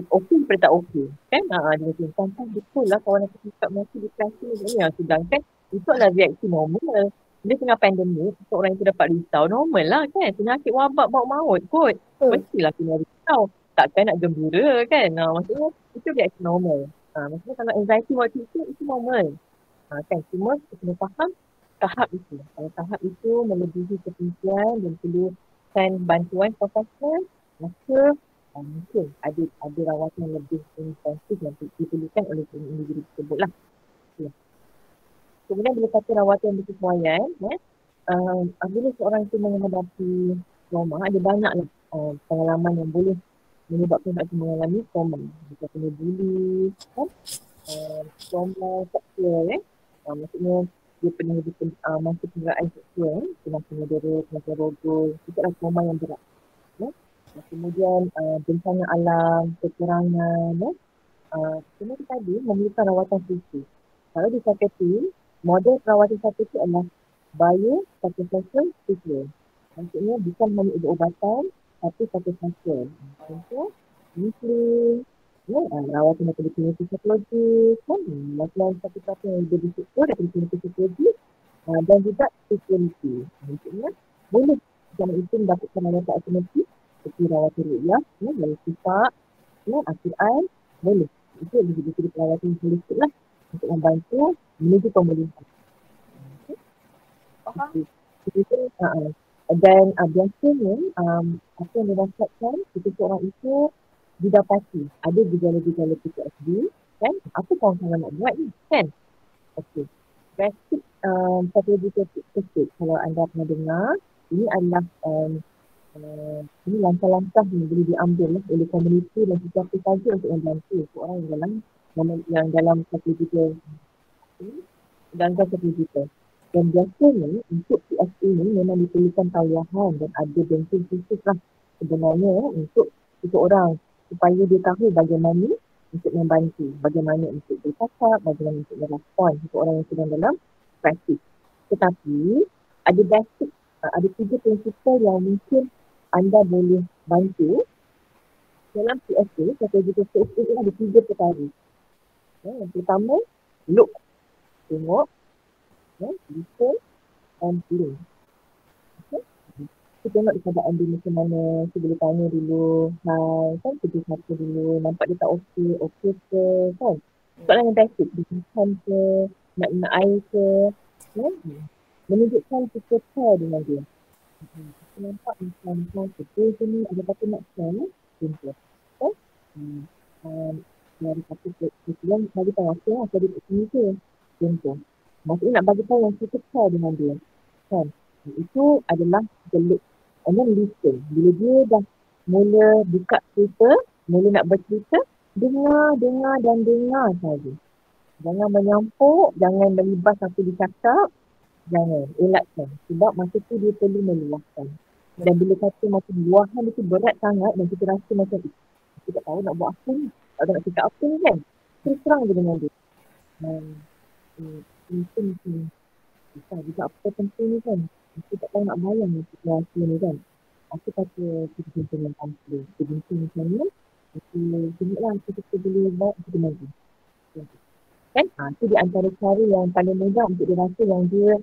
okey daripada tak okey kan. Dia macam betul lah kawan aku cakap mesti depresi ni. Sedangkan itu adalah reaksi normal. Dia tengah pandemik, seorang itu dapat risau, normal lah kan. Penyakit wabak bawa maut kot. Mestilah kena risau. Takkan nak gembira kan. Maksudnya itu reaksi normal. Maksudnya kalau anxiety waktu itu normal. Kan, cuma kita kena faham tahap itu. Kalau tahap itu melebihi kepentingan dan perlukan bantuan profesional, maka mungkin ada rawatan lebih intensif yang diperlukan oleh individu tersebut lah. Kemudian bila kata rawatan berkesesuaian, bila seorang itu menghadapi trauma, ada banyaklah pengalaman yang boleh menyebabkan dia mengalami trauma. Bisa kena bully, kan? Trauma seksual, maksudnya dia pernah masuk penderaan seksual, pernah mendera, pernah rogol, itu adalah trauma yang berat. Kemudian bencana alam, kecurangan, semua itu tadi memerlukan rawatan khusus. Kalau di psikiatri, model perawatan satu itu adalah biopsychosocial treatment. Maksudnya bukan hanya ubat-ubatan, tapi psychosocial. Contoh, counseling, rawatan daripada klinik psikologis, lakukan satu-satu yang lebih distruktur daripada klinik psikologis, dan juga spirituality. Maksudnya, boleh jangan itu mendapatkan rawatan alternatif seperti rawatan ruqyah, dari sifat, Al-Quran, boleh. Itu lebih jadi perawatan holistik lah untuk membantu menuju pemulihan. Dan biasanya apa yang didapatkan ketika orang itu didapati ada gejala-gejala PTSD, kan? Apa kawan-kawan nak buat ni, kan? Okey. Basic psychological technique, kalau anda pernah dengar, ini adalah ini langkah-langkah yang boleh diambil oleh komuniti dan sesiapa saja untuk membantu seorang yang dalam psychological psychological. Dan biasanya untuk PSA ni memang diperlukan tawahan dan ada bensin khusus lah sebenarnya untuk seseorang supaya dia tahu bagaimana untuk membantu, bagaimana untuk bercakap, bagaimana untuk merespon seseorang yang sedang dalam krisis. Tetapi ada basic, ada 3 prinsipal yang mungkin anda boleh bantu dalam PSA. Psychological PSA ni ada 3 perkara. Yang pertama, look, tengok, listen and feeling. Kita tengok keadaan dia macam mana, kita boleh tanya dulu, kan kita satu dulu, nampak dia tak okey ke, kan? Soalan yang basic, dia makan ke, nak minum air ke, menunjukkan kita care dengan dia. Kita nampak macam kita ni ada kata nak share, contoh. Dari satu kemudian bagi tahu apa yang saya ada sini ke, contoh. Maksudnya nak bagi tahu yang kita care dengan dia, kan? Itu adalah the look. And then listen. Bila dia dah mula buka cerita, mula nak bercerita, dengar saja. Jangan menyampuk, jangan melibas apa dia cakap, jangan, elakkan. Sebab masa tu dia perlu meluahkan. Dan bila kata macam luahan itu berat sangat dan kita rasa macam kita tak tahu nak buat apa ni, tak tahu nak cakap apa ni, kan? terus terang je dengan dia. Mungkin susah juga apa penting ni kan. Aku tak tahu nak bayang situasi ni kan. Aku kata kita jumpa dengan kaunselor. Kita jumpa macam ni. Aku tengoklah kita boleh buat kita maju. Kan? Itu di antara cara yang paling mudah untuk dia rasa yang dia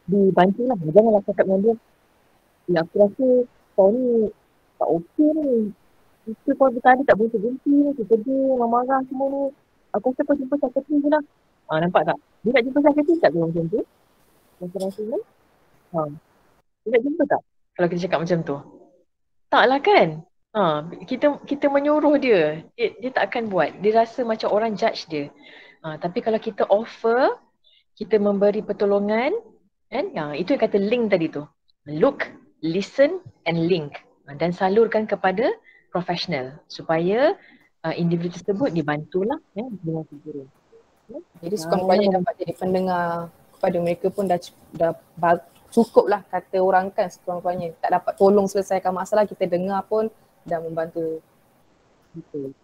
dibantu lah. Janganlah cakap dengan dia, ya aku rasa kau ni tak okey ni. Kita kau bertanya tak berhenti ni. Kita dia marah semua ni. Aku rasa kau jumpa sakit je lah. Nampak tak? Dia nak jumpa sakit tak dia macam tu? Macam rasa ni? Dia nak jumpa tak? Kalau kita cakap macam tu. Taklah kan? Kita menyuruh dia. Dia tak akan buat. Dia rasa macam orang judge dia. Tapi kalau kita offer, kita memberi pertolongan, kan? Itu yang kata link tadi tu. Look, listen and link. Dan salurkan kepada profesional supaya individu tersebut dibantulah dengan figurine. Jadi sekurang-kurangnya dapat jadi pendengar kepada mereka pun dah cukup lah kata orang kan, sekurang-kurangnya. Tak dapat tolong selesaikan masalah, kita dengar pun dah membantu. Betul.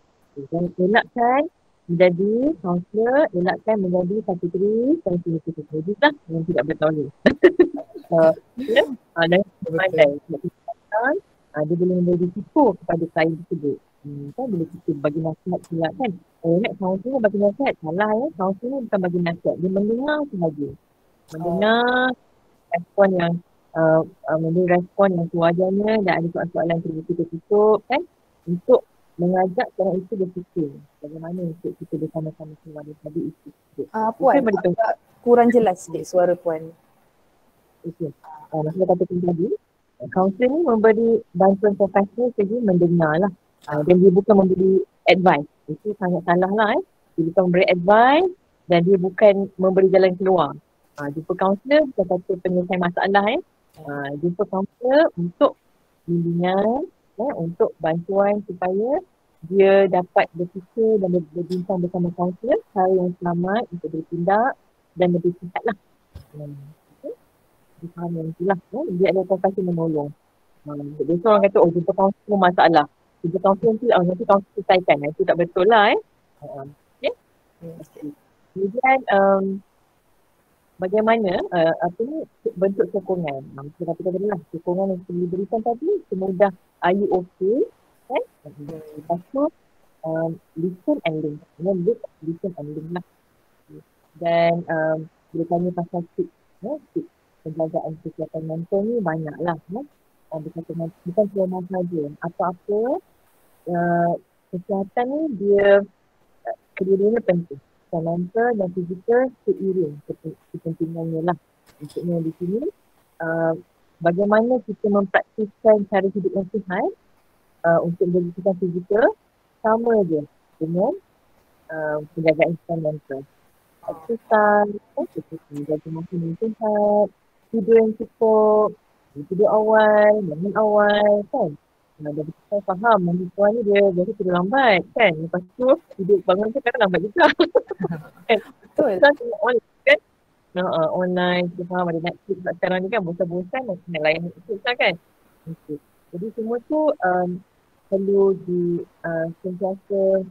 Dan elakkan menjadi kaunselor, elakkan menjadi sekretari, sekretari lah yang tidak bertolak. Dan pandai. Dia boleh memberi risiko kepada klien tersebut. Kan bila kita bagi nasihat silap kan. Nak kaunselor bagi nasihat, salah ya. Kaunselor bukan bagi nasihat, dia mendengar sahaja. Mendengar respon yang memberi respon yang sewajarnya dan ada soalan-soalan yang tutup kan, untuk mengajak orang itu berfikir bagaimana untuk kita bersama-sama keluar daripada isu itu. Puan, agak kurang jelas sikit suara Puan. Okey. Maksudnya katakan tadi, kaunselor ni memberi bantuan profesional segi mendengar lah. Dan dia bukan memberi advice. Itu sangat salah lah. Dia bukan memberi advice dan dia bukan memberi jalan keluar. Jumpa kaunselor bukan kata penyelesaian masalah. Jumpa kaunselor untuk bimbingan, untuk bantuan supaya dia dapat berfikir dan berbincang bersama kaunselor cara yang selamat untuk bertindak dan lebih sihat lah. Dia faham yang itulah. Dia ada profesi menolong. Biasa orang kata, jumpa kaunselor masalah. Jumpa kaunselor nanti kaunselor selesaikan. Itu tak betul lah. Okay. Kemudian bagaimana bentuk sokongan. Kita kata tadi lah, sokongan yang diberikan tadi semudah are you okay? Kan? Lepas tu listen and link. Listen and link lah. Dan bila tanya pasal tips penjagaan kesihatan mental ni banyak lah. Bukan cuma saja. Apa-apa kesihatan ni dia kedua-duanya penting. Mental dan fizikal seiring kepentingannya lah. Maksudnya di sini bagaimana kita mempraktiskan cara hidup yang sihat untuk menjadikan fizikal sama je dengan penjagaan kesihatan mental. Exercise, menjaga makan yang sihat, tidur yang cukup, tidur awal, bangun awal kan. Dan kita faham mandi tuan ni dia biasa tidur lambat kan. Lepas tu tidur bangun tu kadang lambat juga. Betul. Kita tengok online kan. Online kita faham ada Netflix sekarang ni kan, bosan-bosan nak layan Netflix lah kan. Okay. Jadi semua tu perlu sentiasa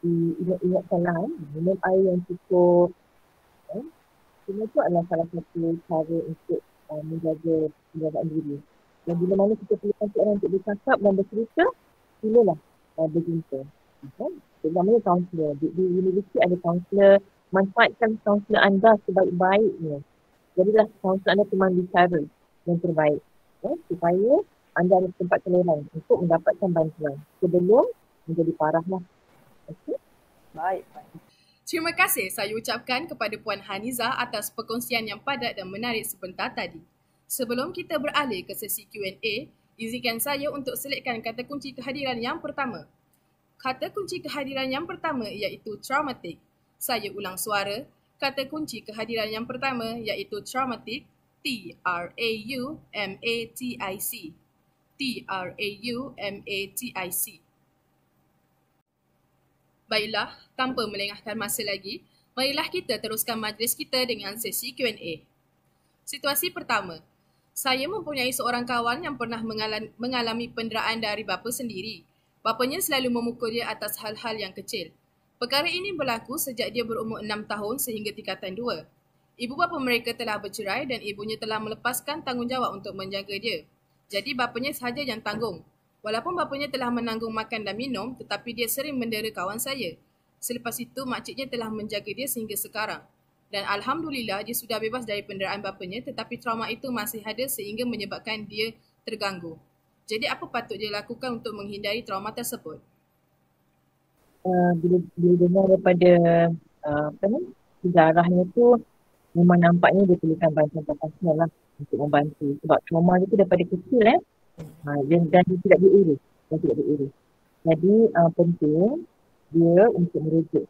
diingat-ingatkan lah. Minum air yang cukup. Semua tu adalah salah satu cara untuk menjaga penjagaan diri. Dan bila mana kita perlukan orang untuk bercakap dan bercerita, silalah berjumpa. Namanya kaunselor. Di universiti ada kaunselor, manfaatkan kaunselor anda sebaik-baiknya. Jadilah kaunselor anda teman bicara yang terbaik. Supaya anda ada tempat toleran untuk mendapatkan bantuan sebelum menjadi parah lah. Okay? Baik. Terima kasih saya ucapkan kepada Puan Haniza atas perkongsian yang padat dan menarik sebentar tadi. Sebelum kita beralih ke sesi Q&A, izinkan saya untuk selitkan kata kunci kehadiran yang pertama. Kata kunci kehadiran yang pertama iaitu traumatic. Saya ulang suara. Kata kunci kehadiran yang pertama iaitu traumatic. T-R-A-U-M-A-T-I-C. T-R-A-U-M-A-T-I-C. Baiklah, tanpa melengahkan masa lagi, marilah kita teruskan majlis kita dengan sesi Q&A. Situasi pertama. Saya mempunyai seorang kawan yang pernah mengalami penderaan dari bapa sendiri. Bapanya selalu memukul dia atas hal-hal yang kecil. Perkara ini berlaku sejak dia berumur 6 tahun sehingga tingkatan 2. Ibu bapa mereka telah bercerai dan ibunya telah melepaskan tanggungjawab untuk menjaga dia. Jadi bapanya sahaja yang tanggung. Walaupun bapanya telah menanggung makan dan minum, tetapi dia sering mendera kawan saya. Selepas itu, makciknya telah menjaga dia sehingga sekarang. Dan Alhamdulillah, dia sudah bebas dari penderaan bapanya, tetapi trauma itu masih ada sehingga menyebabkan dia terganggu. Jadi apa patut dia lakukan untuk menghindari trauma tersebut? Bila dengar daripada sejarahnya tu, memang nampaknya dia perlukan bantuan profesional lah untuk membantu. Sebab trauma itu daripada kecil dan dia tidak diurus. Jadi penting dia untuk merujuk.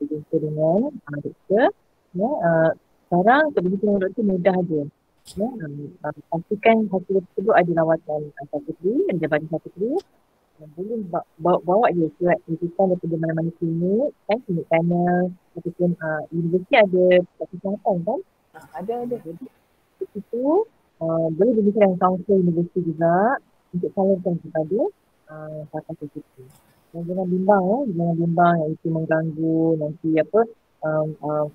Berjumpa dengan doktor. Sekarang untuk berjumpa dengan doktor mudah je. Pastikan hasil tersebut ada rawatan psikiatri, ada jabatan psikiatri. Boleh bawa je surat rujukan daripada mana-mana klinik, kan, klinik panel ataupun universiti ada kesihatan kan? Ada. Jadi itu boleh berbincang dengan kaunselor universiti juga untuk salurkan kepada pakar psikiatri. Dan jangan bimbang yang itu mengganggu nanti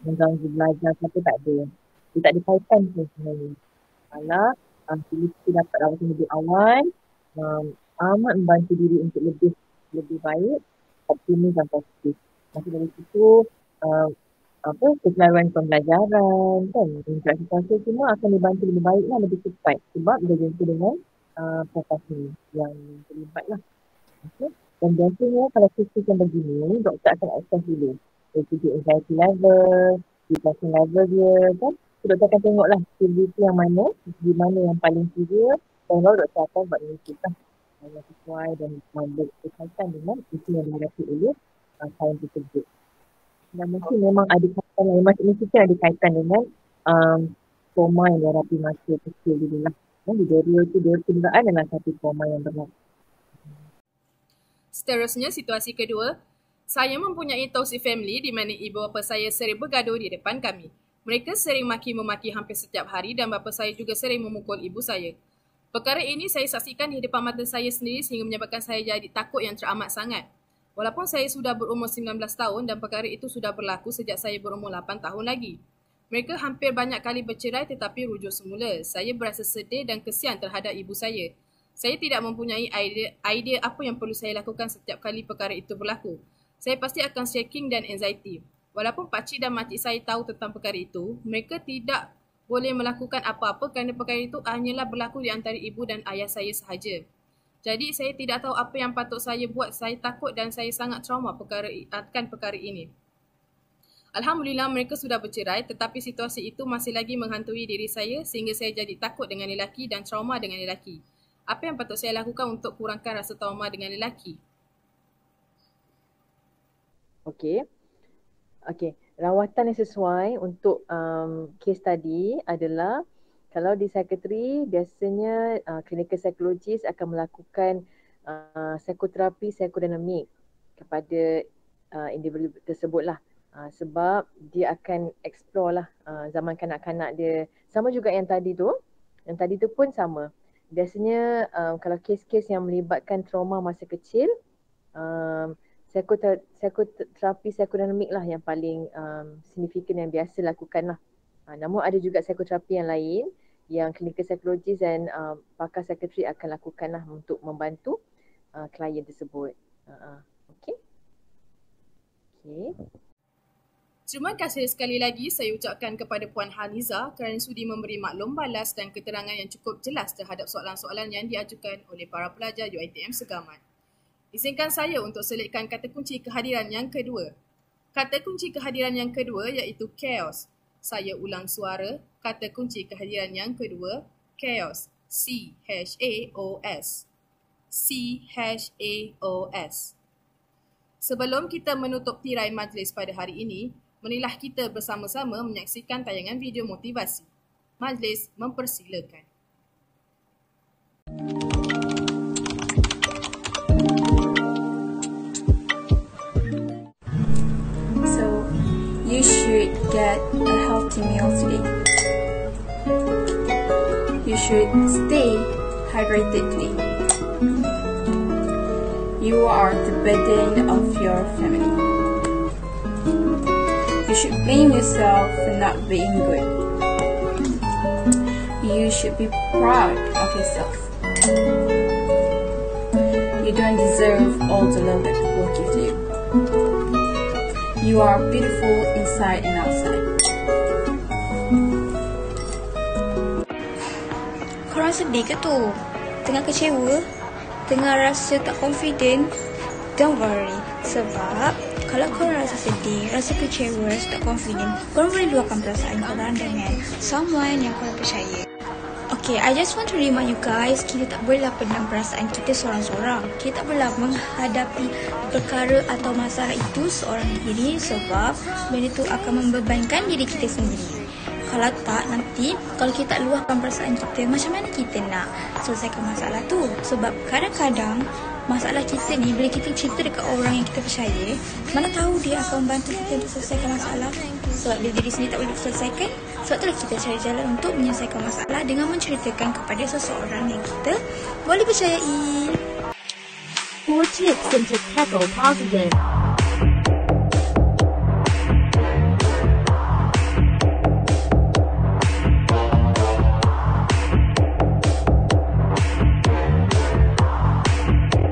mengganggu belajar siapa tak ada. Dia tak ada kaitan pun sebenarnya. Kalau kita dapat rawatan lebih awal, amat membantu diri untuk lebih baik, optimis dan positif. Nanti dari situ keseluruhan pembelajaran kan, interaksi sosial semua akan dibantu lebih baik lah, lebih cepat sebab dia jumpa dengan profesional yang terlibat lah. Okay. Dan biasanya kalau kes yang begini, doktor akan assess dulu dari segi anxiety level, depression level dia kan. So, doktor akan tengok lah severity yang mana, di mana yang paling serius, dan baru doktor akan buat initiative lah yang sesuai dan berkaitan dengan isu yang dihadapi oleh klien tersebut. Dan mungkin memang ada kaitan, mungkin ada kaitan dengan trauma yang dihadapi masa kecil dulu lah. Didera kenderaan adalah satu trauma yang berat. Seterusnya, situasi kedua. Saya mempunyai toxic family di mana ibu bapa saya sering bergaduh di depan kami. Mereka sering maki-memaki hampir setiap hari dan bapa saya juga sering memukul ibu saya. Perkara ini saya saksikan di depan mata saya sendiri sehingga menyebabkan saya jadi takut yang teramat sangat. Walaupun saya sudah berumur 19 tahun dan perkara itu sudah berlaku sejak saya berumur 8 tahun lagi. Mereka hampir banyak kali bercerai tetapi rujuk semula. Saya berasa sedih dan kesian terhadap ibu saya. Saya tidak mempunyai idea apa yang perlu saya lakukan setiap kali perkara itu berlaku. Saya pasti akan shaking dan anxiety. Walaupun pakcik dan makcik saya tahu tentang perkara itu, mereka tidak boleh melakukan apa-apa kerana perkara itu hanyalah berlaku di antara ibu dan ayah saya sahaja. Jadi saya tidak tahu apa yang patut saya buat. Saya takut dan saya sangat trauma akan perkara ini. Alhamdulillah mereka sudah bercerai tetapi situasi itu masih lagi menghantui diri saya sehingga saya jadi takut dengan lelaki dan trauma dengan lelaki. Apa yang patut saya lakukan untuk kurangkan rasa trauma dengan lelaki? Okey. Rawatan yang sesuai untuk kes tadi adalah kalau di psikiatri biasanya klinikal psikologis akan melakukan psikoterapi psikodinamik kepada individu tersebut lah. Sebab dia akan explore lah zaman kanak-kanak dia. Sama juga yang tadi tu pun sama. Biasanya kalau kes-kes yang melibatkan trauma masa kecil, psikoterapi psikodinamik lah yang paling signifikan yang biasa lakukan lah. Namun ada juga psikoterapi yang lain yang klinikal psikologis dan pakar psikiatri akan lakukan lah untuk membantu klien tersebut. Okey. Terima kasih sekali lagi saya ucapkan kepada Puan Haniza kerana sudi memberi maklum balas dan keterangan yang cukup jelas terhadap soalan-soalan yang diajukan oleh para pelajar UiTM Segamat. Izinkan saya untuk selitkan kata kunci kehadiran yang kedua. Kata kunci kehadiran yang kedua iaitu chaos. Saya ulang suara, kata kunci kehadiran yang kedua, chaos. C-H-A-O-S. C-H-A-O-S. Sebelum kita menutup tirai majlis pada hari ini, marilah kita bersama-sama menyaksikan tayangan video motivasi. Majlis mempersilakan. So, you should get a healthy meal today. You should stay hydrated today. You are the burden of your family. You should blame yourself for not being good. You should be proud of yourself. You don't deserve all the love that people give to you. You are beautiful inside and outside. Korang sedih ke tu? Tengah kecewa? Tengah rasa tak confident? Don't worry. Sebab kalau korang rasa sedih, rasa kecewa, rasa tak confident, korang boleh luahkan perasaan korang dengan someone yang korang percaya. Okay, I just want to remind you guys, kita tak bolehlah pendam perasaan kita seorang-seorang. Kita tak bolehlah menghadapi perkara atau masalah itu seorang diri sebab benda itu akan membebankan diri kita sendiri. Kalau tak, nanti kalau kita tak luahkan perasaan kita, macam mana kita nak selesaikan masalah tu? Sebab kadang-kadang masalah kita ni, bila kita cerita dekat orang yang kita percaya, mana tahu dia akan membantu kita untuk selesaikan masalah. Sebab bila diri sendiri tak boleh selesaikan, sebab itulah kita cari jalan untuk menyelesaikan masalah dengan menceritakan kepada seseorang yang kita boleh percayai. 4 tips to tackle positive.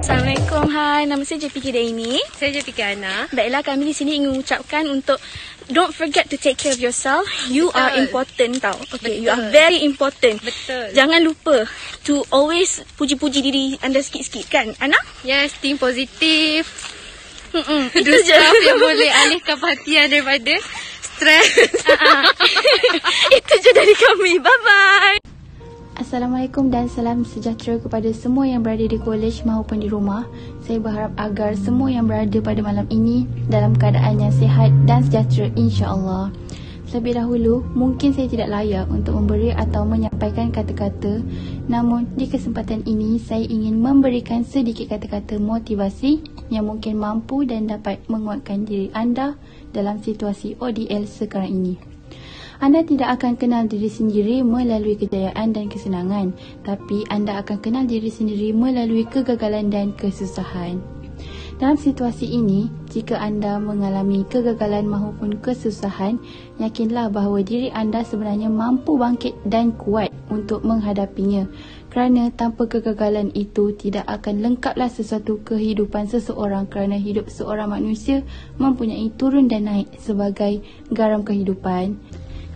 Assalamualaikum, hai. Nama saya JPK Daini. Saya JPK Ana. Baiklah, kami di sini ingin mengucapkan untuk don't forget to take care of yourself. You are important tau. Okay, you are very important. Betul. Jangan lupa to always puji-puji diri anda sikit-sikit kan, Ana? Yes, think positif. Itu Do je. stuff yang boleh alihkan perhatian daripada stres. Itu je dari kami. Bye-bye. Assalamualaikum dan salam sejahtera kepada semua yang berada di kolej maupun di rumah. Saya berharap agar semua yang berada pada malam ini dalam keadaan yang sihat dan sejahtera, insya-Allah. Terlebih dahulu, mungkin saya tidak layak untuk memberi atau menyampaikan kata-kata, namun di kesempatan ini saya ingin memberikan sedikit kata-kata motivasi yang mungkin mampu dan dapat menguatkan diri anda dalam situasi ODL sekarang ini. Anda tidak akan kenal diri sendiri melalui kejayaan dan kesenangan, tapi anda akan kenal diri sendiri melalui kegagalan dan kesusahan. Dalam situasi ini, jika anda mengalami kegagalan maupun kesusahan, yakinlah bahawa diri anda sebenarnya mampu bangkit dan kuat untuk menghadapinya. Kerana tanpa kegagalan itu tidak akan lengkaplah sesuatu kehidupan seseorang, kerana hidup seorang manusia mempunyai turun dan naik sebagai garam kehidupan.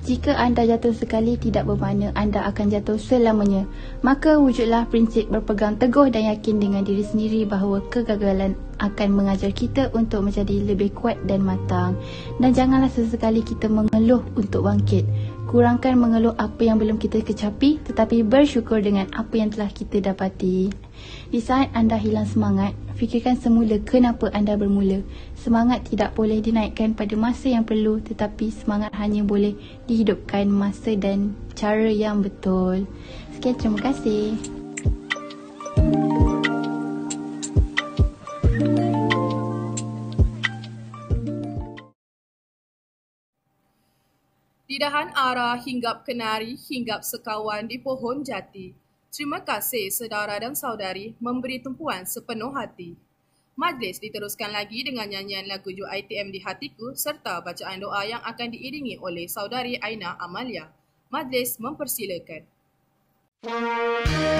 Jika anda jatuh sekali tidak bermakna anda akan jatuh selamanya. Maka wujudlah prinsip berpegang teguh dan yakin dengan diri sendiri bahawa kegagalan akan mengajar kita untuk menjadi lebih kuat dan matang. Dan janganlah sesekali kita mengeluh untuk bangkit. Kurangkan mengeluh apa yang belum kita kecapi, tetapi bersyukur dengan apa yang telah kita dapati. Di saat anda hilang semangat, fikirkan semula kenapa anda bermula. Semangat tidak boleh dinaikkan pada masa yang perlu, tetapi semangat hanya boleh dihidupkan masa dan cara yang betul. Sekian, terima kasih. Didahan arah hinggap kenari, hinggap sekawan di pohon jati. Terima kasih saudara dan saudari memberi tumpuan sepenuh hati. Majlis diteruskan lagi dengan nyanyian lagu UiTM di Hatiku serta bacaan doa yang akan diiringi oleh saudari Aina Amalia. Majlis mempersilakan. Mengayun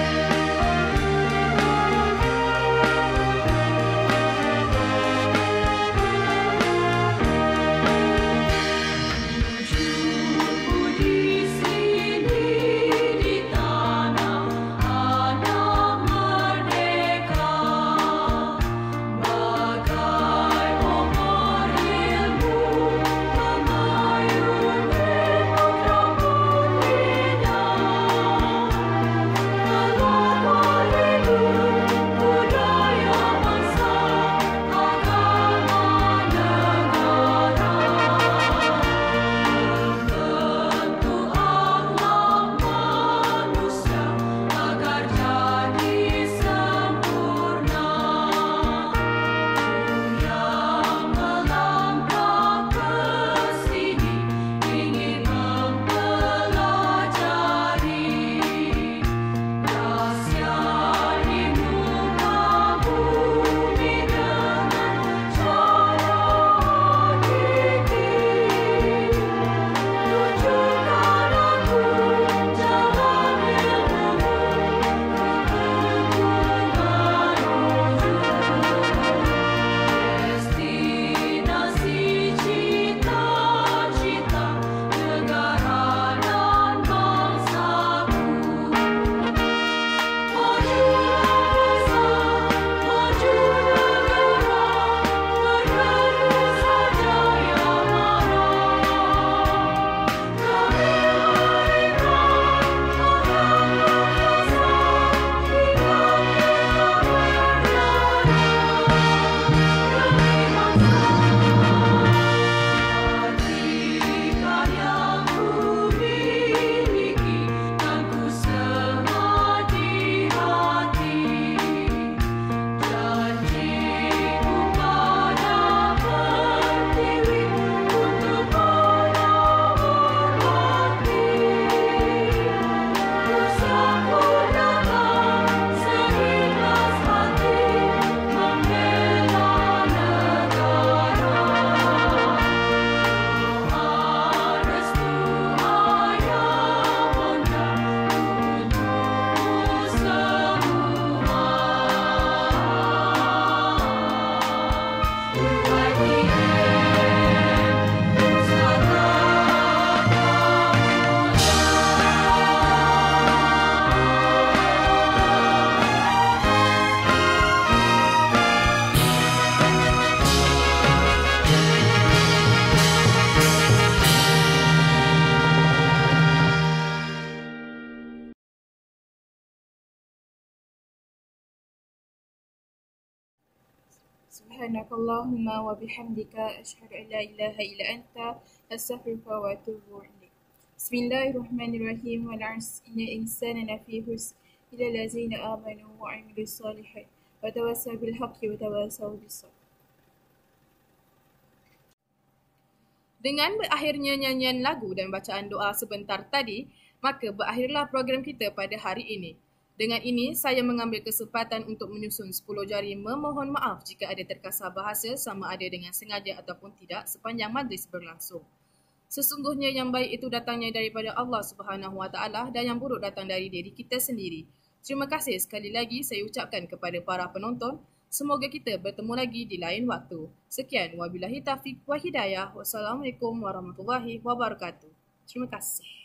Subhanakallahumma wa bihamdika asyhadu an la ilaha illa anta astaghfiruka wa atubu ilaik. Bismillahirrahmanirrahim. Wal 'asri innal insana lafi khusr illa allazina amanu wa 'amilus solihat wa tawassaw bil haqqi wa tawassaw bis sabr. Dengan berakhirnya nyanyian lagu dan bacaan doa sebentar tadi, maka berakhirlah program kita pada hari ini. Dengan ini, saya mengambil kesempatan untuk menyusun 10 jari memohon maaf jika ada terkasar bahasa sama ada dengan sengaja ataupun tidak sepanjang majlis berlangsung. Sesungguhnya yang baik itu datangnya daripada Allah Subhanahu Wa Taala dan yang buruk datang dari diri kita sendiri. Terima kasih sekali lagi saya ucapkan kepada para penonton. Semoga kita bertemu lagi di lain waktu. Sekian, wabillahi taufiq wa hidayah. Wassalamualaikum warahmatullahi wabarakatuh. Terima kasih.